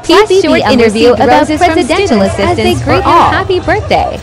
Plus short interview about presidential assistance for all. Happy birthday.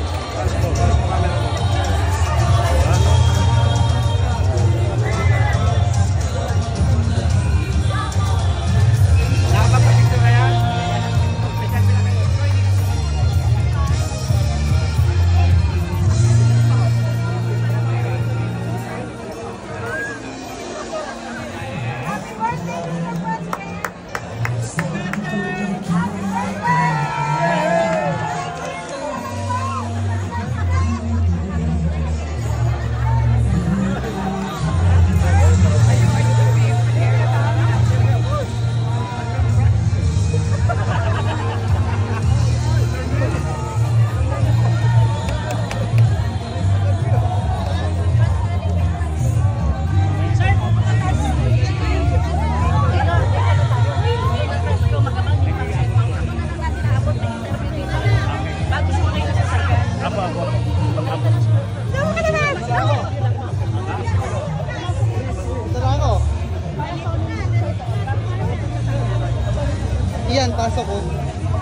Iyan, pasok ko.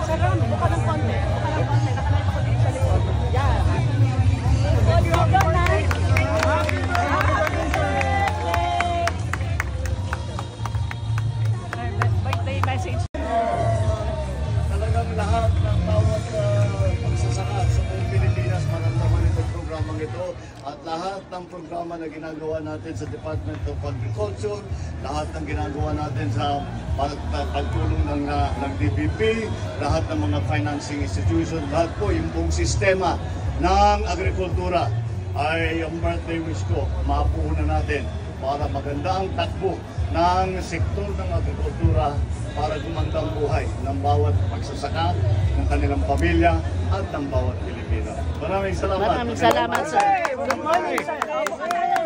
Sarang, buka ng konti. Buka ng konti. Nakalay ako dito sa likod. Yan. Birthday message. Talagang lahat ng bawat pagsasaka sa buong Pilipinas maramdaman itong programang ito at lahat ng programa na ginagawa natin sa Department of Agriculture, lahat ng ginagawa natin sa pagtulong ng DBP, lahat ng mga financing institution, lahat po yung buong sistema ng agrikultura ay ang birthday wish ko, maapuho na natin para maganda ang takbo ng sektor ng agrikultura para gumanda ang buhay ng bawat pagsasaka, ng kanilang pamilya at ng bawat Pilipino. Maraming salamat. Maraming salamat, sir. Good morning, sir.